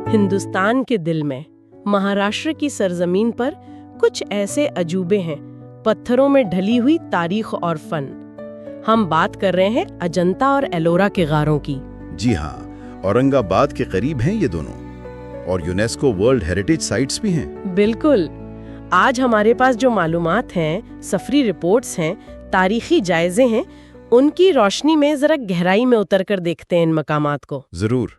ہندوستان کے دل میں مہاراشٹر کی سرزمین پر کچھ ایسے عجوبے ہیں، پتھروں میں ڈھلی ہوئی تاریخ اور فن۔ ہم بات کر رہے ہیں اجنتا اور ایلورا کے غاروں کی۔ جی ہاں، اورنگ آباد کے قریب ہیں یہ دونوں، اور یونیسکو ورلڈ ہیریٹیج سائٹس بھی ہیں۔ بالکل۔ آج ہمارے پاس جو معلومات ہیں، سفری رپورٹس ہیں، تاریخی جائزے ہیں، ان کی روشنی میں ذرا گہرائی میں اتر کر دیکھتے ہیں ان مقامات کو۔ ضرور۔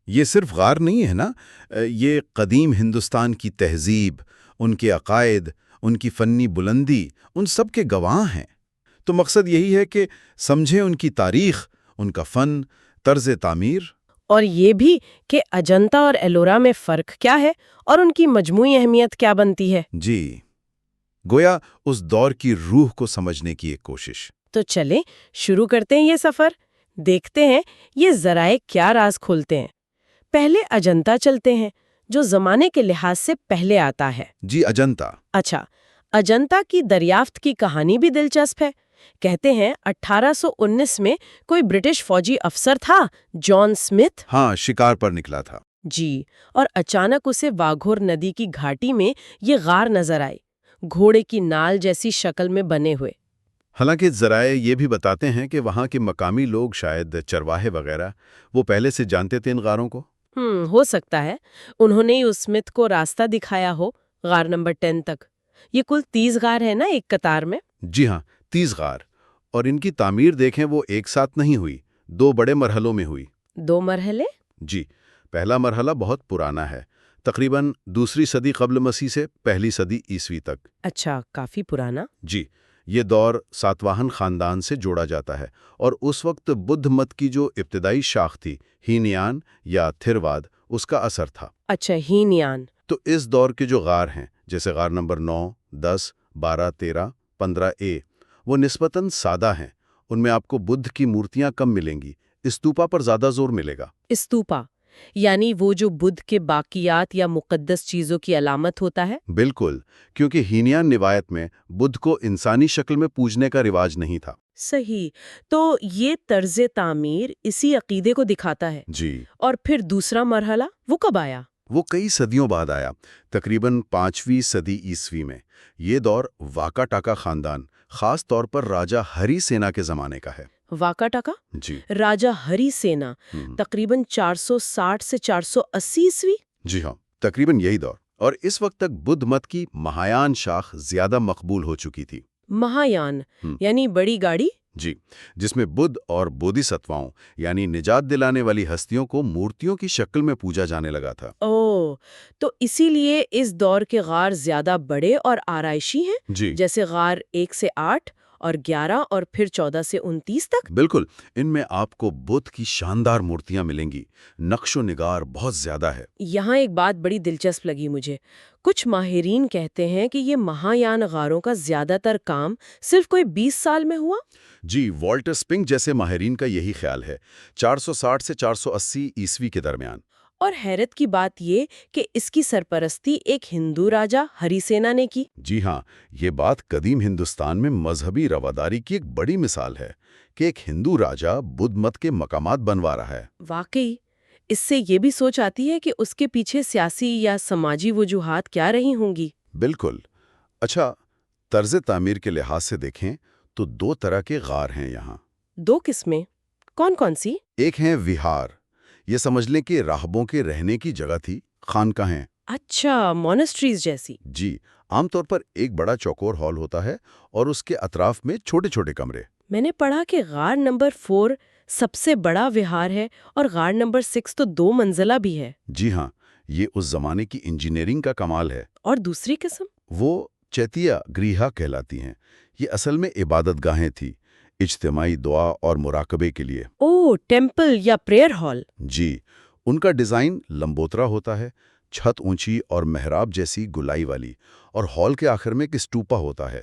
یہ صرف غار نہیں ہے نا، یہ قدیم ہندوستان کی تہذیب، ان کے عقائد، ان کی فنی بلندی، ان سب کے گواہ ہیں۔ تو مقصد یہی ہے کہ سمجھیں ان کی تاریخ، ان کا فن، طرز تعمیر، اور یہ بھی کہ اجنتا اور ایلورا میں فرق کیا ہے اور ان کی مجموعی اہمیت کیا بنتی ہے۔ جی، گویا اس دور کی روح کو سمجھنے کی ایک کوشش۔ تو چلیں شروع کرتے ہیں یہ سفر، دیکھتے ہیں یہ ذرائع کیا راز کھولتے ہیں۔ پہلے اجنتا چلتے ہیں، جو زمانے کے لحاظ سے پہلے آتا ہے۔ جی، اجنتا۔ اچھا، اجنتا کی دریافت کی کہانی بھی دلچسپ ہے۔ کہتے ہیں 1819 میں کوئی برٹش فوجی افسر تھا، جان سمتھ۔ ہاں، شکار پر نکلا تھا۔ جی، اور اچانک اسے واگھور ندی کی گھاٹی میں یہ غار نظر آئے، گھوڑے کی نال جیسی شکل میں بنے ہوئے۔ حالانکہ ذرائع یہ بھی بتاتے ہیں کہ وہاں کے مقامی لوگ، شاید چرواہے وغیرہ، وہ پہلے سے جانتے تھے ان غاروں کو۔ ہو سکتا ہے انہوں نے اس سمتھ کو راستہ دکھایا ہو غار نمبر 10 تک۔ یہ کل 30 غار ہے نا ایک قطار میں؟ جی ہاں، 30 غار، اور ان کی تعمیر دیکھیں وہ ایک ساتھ نہیں ہوئی، 2 بڑے مرحلوں میں ہوئی۔ 2 مرحلے؟ جی، پہلا مرحلہ بہت پرانا ہے، تقریباً 2 صدی قبل مسیح سے 1 صدی عیسوی تک۔ اچھا، کافی پرانا۔ جی، یہ دور ساتواہن خاندان سے جوڑا جاتا ہے، اور اس وقت بدھ مت کی جو ابتدائی شاخ تھی، ہینیان یا تھرواد، اس کا اثر تھا۔ اچھا، ہینیان۔ تو اس دور کے جو غار ہیں، جیسے غار نمبر 9، 10، 12، 13، 15A، وہ نسبتاً سادہ ہیں۔ ان میں آپ کو بدھ کی مورتیاں کم ملیں گی، استوپا پر زیادہ زور ملے گا۔ استوپا یعنی وہ جو بدھ کے باقیات یا مقدس چیزوں کی علامت ہوتا ہے؟ بالکل، کیونکہ ہینیان روایت میں بدھ کو انسانی شکل میں پوجنے کا رواج نہیں تھا۔ صحیح، تو یہ طرز تعمیر اسی عقیدے کو دکھاتا ہے۔ جی، اور پھر دوسرا مرحلہ وہ کب آیا؟ وہ کئی صدیوں بعد آیا، تقریباً 5ویں صدی عیسوی میں۔ یہ دور واکا ٹاکا خاندان، خاص طور پر راجہ ہری سینا کے زمانے کا ہے۔ واکا ٹاکا؟ جی، راجہ ہری سینا، تقریباً 460 سے 480 عیسوی؟ جی ہاں، تقریباً یہی دور۔ اور اس وقت تک بدھ مت کی مہایان شاخ زیادہ مقبول ہو چکی تھی۔ مہایان یعنی بڑی گاڑی؟ جی، جس میں بدھ اور بودھی ستواؤں یعنی نجات دلانے والی ہستیوں کو مورتیوں کی شکل میں پوجا جانے لگا تھا۔ تو اسی لیے اس دور کے غار زیادہ بڑے اور آرائشی ہیں؟ جی، جیسے غار 1 سے 8 اور 11 اور پھر 14 سے 29 تک؟ بالکل، ان میں آپ کو بدھ کی شاندار مورتیاں ملیں گی، نقش و نگار بہت زیادہ ہے۔ یہاں ایک بات بڑی دلچسپ لگی مجھے۔ کچھ ماہرین کہتے ہیں کہ یہ مہایان غاروں کا زیادہ تر کام صرف کوئی 20 سال میں ہوا؟ جی، والٹر سپنگ جیسے ماہرین کا یہی خیال ہے، 460 سے 480 عیسوی کے درمیان۔ اور حیرت کی بات یہ کہ اس کی سرپرستی ایک ہندو راجہ ہری سینا نے کی۔ جی ہاں، یہ بات قدیم ہندوستان میں مذہبی رواداری کی ایک بڑی مثال ہے کہ ایک ہندو راجہ بدھ مت کے مقامات بنوا رہا ہے۔ واقعی، اس سے یہ بھی سوچ آتی ہے کہ اس کے پیچھے سیاسی یا سماجی وجوہات کیا رہی ہوں گی۔ بالکل۔ اچھا، طرز تعمیر کے لحاظ سے دیکھیں تو 2 طرح کے غار ہیں یہاں۔ 2 قسمیں؟ کون کون سی؟ ایک ہیں وہار، یہ سمجھ لیں کہ راہبوں کے رہنے کی جگہ تھی، خانقاہیں۔ اچھا، مونسٹریز جیسی؟ جی، عام طور پر ایک بڑا چوکور ہال ہوتا ہے اور اس کے اطراف میں چھوٹے چھوٹے کمرے۔ میں نے پڑھا کہ غار نمبر 4 سب سے بڑا وہار ہے اور غار نمبر 6 تو 2 منزلہ بھی ہے۔ جی ہاں، یہ اس زمانے کی انجینئرنگ کا کمال ہے۔ اور دوسری قسم؟ وہ چیتیا گریہا کہلاتی ہیں۔ یہ اصل میں عبادت گاہیں تھی، اجتماعی دعا اور مراقبے کے لیے۔ ٹیمپل یا پریئر ہال؟ جی، ان کا ڈیزائن لمبوترا ہوتا ہے، چھت اونچی اور محراب جیسی گلائی والی، اور ہال کے آخر میں ایک اسٹوپا ہوتا ہے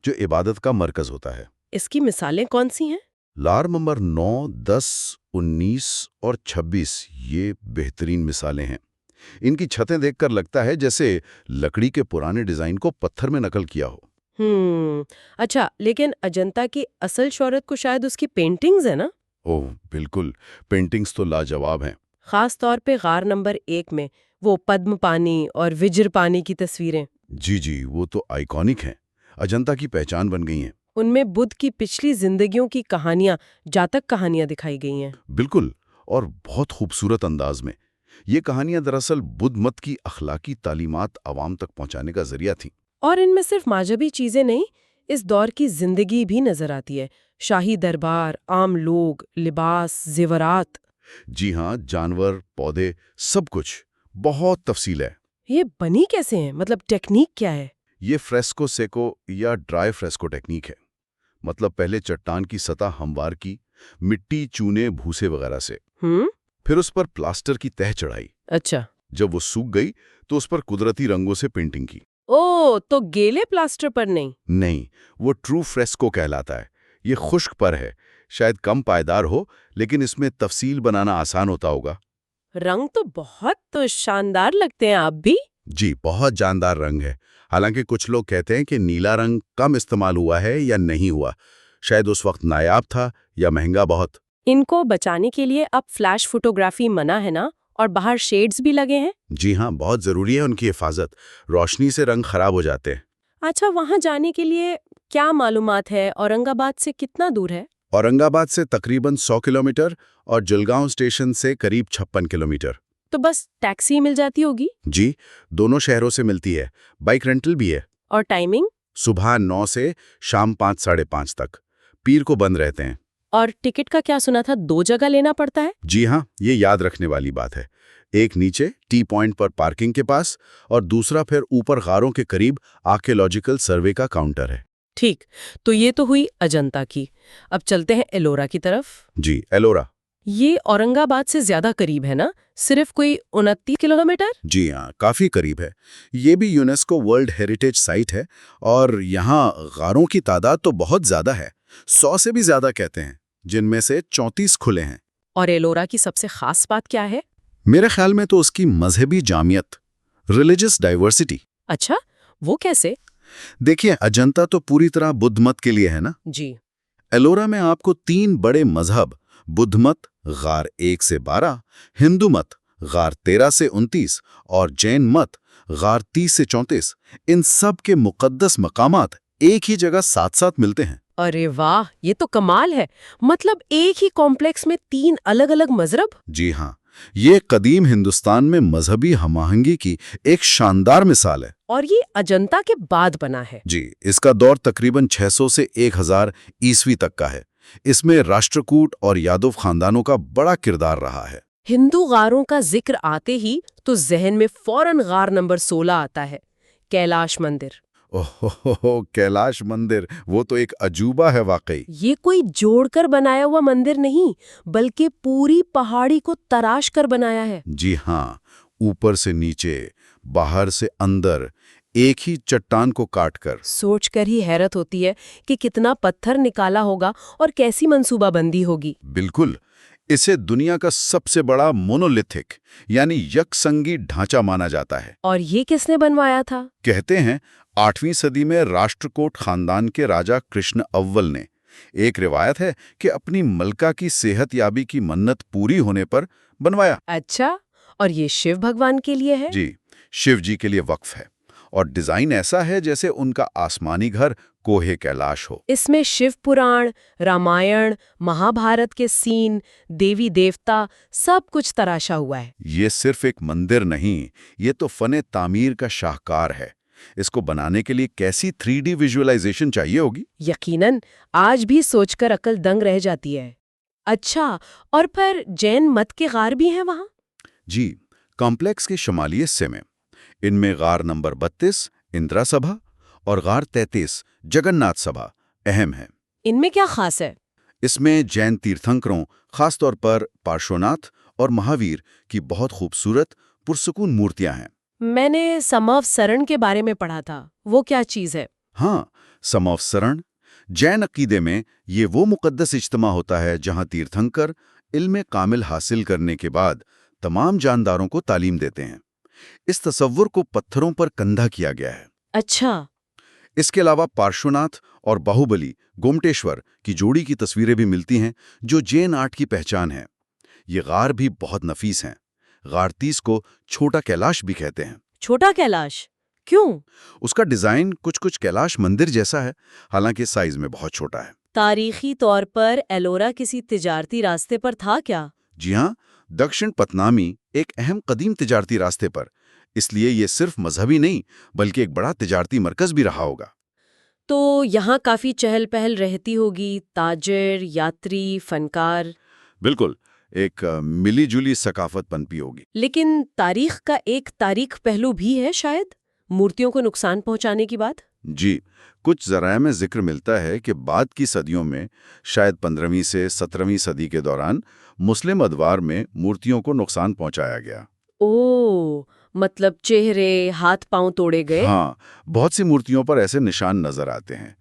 جو عبادت کا مرکز ہوتا ہے۔ اس کی مثالیں کون سی ہیں؟ لار نمبر 9، 10، 19 اور 26 یہ بہترین مثالیں ہیں۔ ان کی چھتیں دیکھ کر لگتا ہے جیسے لکڑی کے پرانے ڈیزائن کو پتھر میں نقل کیا ہو۔ اچھا، لیکن اجنتا کی اصل شہرت کو شاید اس کی پینٹنگز ہے نا؟ اوہ بالکل، پینٹنگز تو لاجواب ہیں۔ خاص طور پہ غار نمبر 1 میں وہ پدم پانی اور وجر پانی کی تصویریں، جی وہ تو آئیکونک ہیں، اجنتا کی پہچان بن گئی ہیں۔ ان میں بدھ کی پچھلی زندگیوں کی کہانیاں، جاتک کہانیاں دکھائی گئی ہیں۔ بالکل، اور بہت خوبصورت انداز میں۔ یہ کہانیاں دراصل بدھ مت کی اخلاقی تعلیمات عوام تک پہنچانے کا ذریعہ تھیں۔ اور ان میں صرف مذہبی چیزیں نہیں، اس دور کی زندگی بھی نظر آتی ہے، شاہی دربار، عام لوگ، لباس، زیورات۔ جی ہاں، جانور، پودے، سب کچھ بہت تفصیل ہے۔ یہ بنی کیسے ہیں؟ مطلب ٹیکنیک کیا ہے؟ یہ فریسکو سیکو یا ڈرائی فریسکو ٹیکنیک ہے۔ مطلب پہلے چٹان کی سطح ہموار کی، مٹی، چونے، بھوسے وغیرہ سے، پھر اس پر پلاسٹر کی تہ چڑھائی۔ اچھا، جب وہ سوکھ گئی تو اس پر قدرتی رنگوں سے پینٹنگ کی۔ تو گیلے پلاسٹر پر نہیں؟ نہیں، وہ ٹرو فریسکو کہلاتا ہے۔ یہ خشک پر ہے، شاید کم پائیدار ہو، لیکن اس میں تفصیل بنانا آسان ہوتا ہوگا۔ رنگ تو بہت شاندار لگتے ہیں آپ بھی۔ جی، بہت جاندار رنگ ہے۔ حالانکہ کچھ لوگ کہتے ہیں کہ نیلا رنگ کم استعمال ہوا ہے یا نہیں ہوا، شاید اس وقت نایاب تھا یا مہنگا بہت۔ ان کو بچانے کے لیے اب فلیش فوٹوگرافی منع ہے نا، اور باہر شیڈز بھی لگے ہیں؟ جی ہاں، بہت ضروری ہے ان کی حفاظت، روشنی سے رنگ خراب ہو جاتے ہیں۔ اچھا، وہاں جانے کے لیے کیا معلومات ہے؟ اورنگ آباد سے کتنا دور ہے؟ اورنگ آباد سے تقریباً 100 کلومیٹر اور جلگاؤں اسٹیشن سے قریب 56 کلومیٹر۔ تو بس ٹیکسی مل جاتی ہوگی؟ جی، دونوں شہروں سے ملتی ہے، بائک رینٹل بھی ہے۔ اور ٹائمنگ؟ صبح 9 سے شام 5 ساڑھے 5 تک، پیر کو بند رہتے ہیں۔ اور ٹکٹ کا کیا سنا تھا 2 جگہ لینا پڑتا ہے؟ جی ہاں، یہ یاد رکھنے والی بات ہے۔ ایک نیچے ٹی پوائنٹ پر پارکنگ کے پاس، اور دوسرا پھر اوپر غاروں کے قریب آرکیولوجیکل سروے کا کاؤنٹر ہے۔ ٹھیک، تو یہ تو ہوئی اجنتا کی۔ اب چلتے ہیں ایلورا کی طرف۔ جی، ایلورا۔ یہ اورنگ آباد سے زیادہ قریب ہے نا؟ صرف کوئی 29 کلومیٹر؟ جی ہاں، کافی قریب ہے۔ یہ بھی یونیسکو ورلڈ ہیریٹیج سائٹ ہے، اور یہاں غاروں کی تعداد تو بہت زیادہ ہے، 100 سے بھی زیادہ کہتے ہیں، جن میں سے 34 کھلے ہیں۔ اور ایلورا کی سب سے خاص بات کیا ہے؟ میرے خیال میں تو اس کی مذہبی جامعیت، ریلیجس ڈائیورسٹی۔ اچھا، وہ کیسے؟ دیکھیے، اجنتا تو پوری طرح بدھ مت کے لیے ہے نا۔ جی۔ ایلورا میں آپ کو 3 بڑے مذہب، بدھ مت غار 1 سے 12، ہندو مت غار 13 سے 29 اور جین مت غار 30 سے 34، ان سب کے مقدس مقامات ایک ہی جگہ ساتھ ساتھ ملتے ہیں۔ ارے واہ، یہ تو کمال ہے۔ مطلب ایک ہی کمپلیکس میں 3 الگ الگ مذہب؟ جی ہاں، یہ قدیم ہندوستان میں مذہبی ہم آہنگی کی ایک شاندار مثال ہے۔ اور یہ اجنتا کے بعد بنا ہے؟ جی، اس کا دور تقریباً 600 سے 1000 عیسوی تک کا ہے۔ اس میں راشٹرکوٹ اور یادو خاندانوں کا بڑا کردار رہا ہے۔ ہندو غاروں کا ذکر آتے ہی تو ذہن میں فوراً غار نمبر 16 آتا ہے، کیلاش مندر۔ اوہ، کیلاش مندر، وہ تو ایک عجوبہ ہے واقعی۔ یہ کوئی جوڑ کر بنایا ہوا مندر نہیں، بلکہ پوری پہاڑی کو تراش کر بنایا ہے۔ جی ہاں، اوپر سے نیچے، باہر سے اندر، ایک ہی چٹان کو کاٹ کر۔ سوچ کر ہی حیرت ہوتی ہے کہ کتنا پتھر نکالا ہوگا اور کیسی منصوبہ بندی ہوگی۔ بالکل، اسے دنیا کا سب سے بڑا مونولیتھک یعنی یک سنگی ڈھانچہ مانا جاتا ہے۔ اور یہ کس نے بنوایا تھا؟ کہتے ہیں 8ویں صدی میں راشٹرکوٹ خاندان کے راجا کرشن اول نے۔ ایک روایت ہے کہ اپنی ملکہ کی صحت یابی کی منت پوری ہونے پر بنوایا۔ اچھا، اور یہ شیو بھگوان کے لیے ہے؟ جی، شیو جی کے لیے وقف ہے، اور ڈیزائن ایسا ہے جیسے ان کا آسمانی گھر کوہ کیلاش ہو۔ اس میں شیو پران، رامائن، مہابھارت کے سین، دیوی دیوتا، سب کچھ تراشا ہوا ہے۔ یہ صرف ایک مندر نہیں، یہ تو فن تعمیر کا شاہکار ہے۔ اس کو بنانے کے لیے کیسی 3D ویژولائزیشن چاہیے ہوگی۔ یقیناً، آج بھی سوچ کر عقل دنگ رہ جاتی ہے۔ اچھا، اور پھر جین مت کے غار بھی ہیں وہاں؟ جی، کمپلیکس کے شمالی حصے میں، ان میں غار نمبر 32 اندرا سبھا اور غار 33 جگن ناتھ سبھا اہم ہیں۔ ان میں کیا خاص ہے؟ اس میں جین تیرتھنکروں، خاص طور پر پارشوناتھ اور مہاویر کی بہت خوبصورت پرسکون مورتیاں ہیں۔ میں نے سمو سرن کے بارے میں پڑھا تھا، وہ کیا چیز ہے؟ ہاں، سمو سرن جین عقیدے میں یہ وہ مقدس اجتماع ہوتا ہے جہاں تیرتھنکر علم کامل حاصل کرنے کے بعد تمام جانداروں کو تعلیم دیتے ہیں۔ اس تصور کو پتھروں پر کندھا کیا گیا ہے۔ اچھا۔ اس کے علاوہ پارشوناتھ اور باہوبلی گومٹیشور کی جوڑی کی تصویریں بھی ملتی ہیں جو جین آرٹ کی پہچان ہے۔ یہ غار بھی بہت نفیس ہیں۔ غار 30 کو چھوٹا کیلاش بھی کہتے ہیں۔ چھوٹا کیلاش کیوں؟ اس کا ڈیزائن کچھ کیلاش مندر جیسا ہے، حالانکہ سائز میں بہت چھوٹا ہے۔ تاریخی طور پر ایلورا کسی تجارتی راستے پر تھا کیا؟ جی ہاں، دکشن پتنامی ایک اہم قدیم تجارتی راستے پر، اس لیے یہ صرف مذہبی نہیں بلکہ ایک بڑا تجارتی مرکز بھی رہا ہوگا۔ تو یہاں کافی چہل پہل رہتی ہوگی، تاجر، یاتری، فنکار۔ بالکل، ایک ملی جلی ثقافت پنپی ہوگی۔ لیکن تاریخ کا ایک تاریخ پہلو بھی ہے شاید، مورتیوں کو نقصان پہنچانے کی بات؟ جی، کچھ ذرائع میں ذکر ملتا ہے کہ بعد کی صدیوں میں، شاید 15ویں سے 17ویں صدی کے دوران، مسلم ادوار میں مورتیوں کو نقصان پہنچایا گیا۔ اوہ، مطلب چہرے، ہاتھ پاؤں توڑے گئے؟ ہاں، بہت سی مورتیوں پر ایسے نشان نظر آتے ہیں۔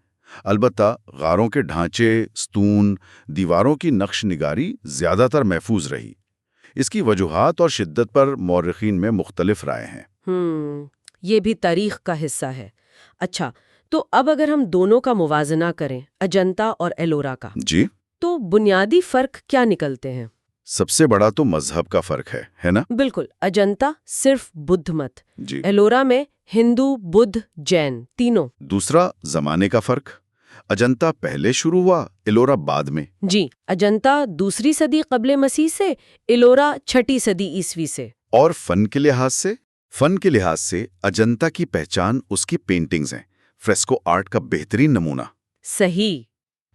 البتہ غاروں کے ڈھانچے، ستون، دیواروں کی نقش نگاری زیادہ تر محفوظ رہی۔ اس کی وجوہات اور شدت پر مورخین میں مختلف رائے ہیں۔ یہ بھی تاریخ کا حصہ ہے۔ اچھا، تو اب اگر ہم دونوں کا موازنہ کریں، اجنتا اور ایلورا کا، جی، تو بنیادی فرق کیا نکلتے ہیں؟ سب سے بڑا تو مذہب کا فرق ہے نا؟ بالکل، اجنتا صرف بدھ مت، جی۔ ایلورا میں ہندو، بدھ، جین تینوں۔ دوسرا، زمانے کا فرق۔ اجنتا پہلے شروع ہوا، ایلورا بعد میں۔ جی، اجنتا 2 صدی قبل مسیح سے، ایلورا 6 صدی عیسوی سے۔ اور فن کے لحاظ سے اجنتا کی پہچان اس کی پینٹنگز ہیں، فریسکو آرٹ کا بہترین نمونہ۔ صحیح۔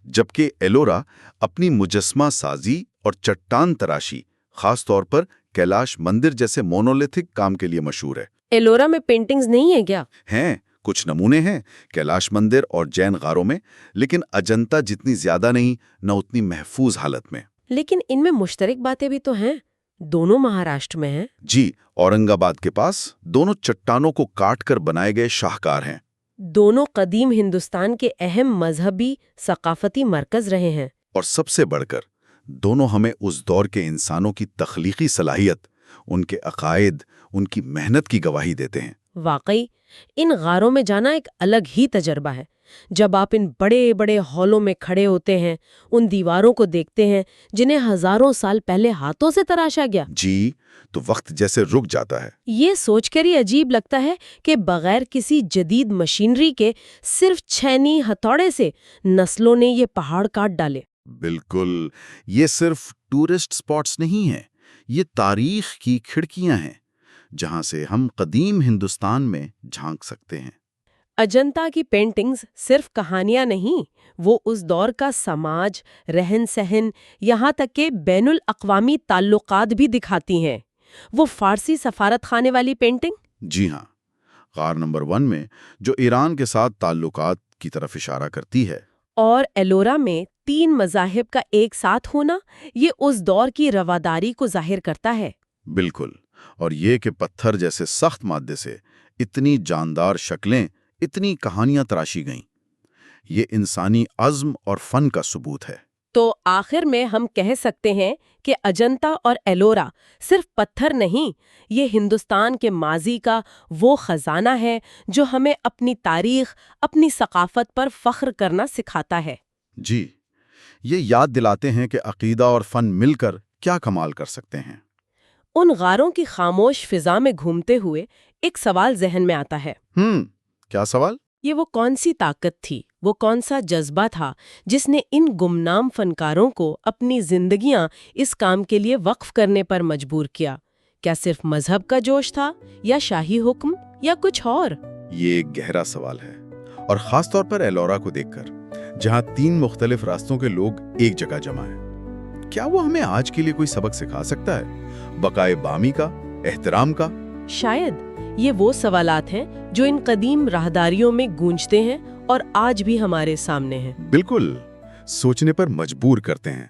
جبکہ ایلورا اپنی مجسمہ سازی اور چٹان تراشی، خاص طور پر کیلاش مندر جیسے مونولیتھک کام کے لیے مشہور ہے۔ ایلورا میں پینٹنگز نہیں ہیں کیا؟ ہیں، کچھ نمونے ہیں کیلاش مندر اور جین غاروں میں، لیکن اجنتا جتنی زیادہ نہیں، نہ اتنی محفوظ حالت میں۔ لیکن ان میں مشترک باتیں بھی تو ہیں، دونوں مہاراشٹر میں ہیں۔ جی، اورنگ آباد کے پاس دونوں چٹانوں کو کاٹ کر بنائے گئے شاہکار ہیں۔ دونوں قدیم ہندوستان کے اہم مذہبی ثقافتی مرکز رہے ہیں۔ اور سب سے بڑھ کر دونوں ہمیں اس دور کے انسانوں کی تخلیقی صلاحیت، ان کے عقائد، ان کی محنت کی گواہی دیتے ہیں۔ واقعی ان غاروں میں جانا ایک الگ ہی تجربہ ہے۔ جب آپ ان بڑے بڑے ہالوں میں کھڑے ہوتے ہیں، ان دیواروں کو دیکھتے ہیں جنہیں ہزاروں سال پہلے ہاتھوں سے تراشا گیا، جی، تو وقت جیسے رک جاتا ہے۔ یہ سوچ کر ہی عجیب لگتا ہے کہ بغیر کسی جدید مشینری کے صرف چھینی ہتھوڑے سے نسلوں نے یہ پہاڑ کاٹ ڈالے۔ بالکل، یہ صرف ٹورسٹ سپاٹس نہیں ہیں، یہ تاریخ کی کھڑکیاں ہیں جہاں سے ہم قدیم ہندوستان میں جھانک سکتے ہیں۔ اجنتا کی پینٹنگز صرف کہانیاں نہیں، وہ اس دور کا سماج، رہن سہن، یہاں تک کہ بین الاقوامی تعلقات بھی دکھاتی ہیں۔ وہ فارسی سفارت خانے والی پینٹنگ؟ جی ہاں، غار نمبر 1 میں جو ایران کے ساتھ تعلقات کی طرف اشارہ کرتی ہے، اور ایلورا میں 3 مذاہب کا ایک ساتھ ہونا، یہ اس دور کی رواداری کو ظاہر کرتا ہے۔ بالکل، اور یہ کہ پتھر جیسے سخت مادے سے اتنی جاندار شکلیں، اتنی کہانیاں تراشی گئیں، یہ انسانی عزم اور فن کا ثبوت ہے۔ تو آخر میں ہم کہہ سکتے ہیں کہ اجنتا اور ایلورا صرف پتھر نہیں، یہ ہندوستان کے ماضی کا وہ خزانہ ہے جو ہمیں اپنی تاریخ، اپنی ثقافت پر فخر کرنا سکھاتا ہے۔ جی، یہ یاد دلاتے ہیں کہ عقیدہ اور فن مل کر کیا کمال کر سکتے ہیں۔ ان غاروں کی خاموش فضا میں گھومتے ہوئے ایک سوال ذہن میں آتا ہے۔ کیا سوال؟ یہ وہ کون سی طاقت تھی، وہ کون سا جذبہ تھا جس نے ان گمنام فنکاروں کو اپنی زندگیاں اس کام کے لیے وقف کرنے پر مجبور کیا؟ کیا صرف مذہب کا جوش تھا، یا شاہی حکم، یا کچھ اور؟ یہ ایک گہرا سوال ہے، اور خاص طور پر ایلورا کو دیکھ کر، جہاں 3 مختلف راستوں کے لوگ ایک جگہ جمع ہیں۔ کیا وہ ہمیں آج کے لیے کوئی سبق سکھا سکتا ہے؟ بقائے بامی کا، احترام کا؟ شاید یہ وہ سوالات ہیں جو ان قدیم راہداریوں میں گونجتے ہیں اور آج بھی ہمارے سامنے ہیں۔ بالکل، سوچنے پر مجبور کرتے ہیں۔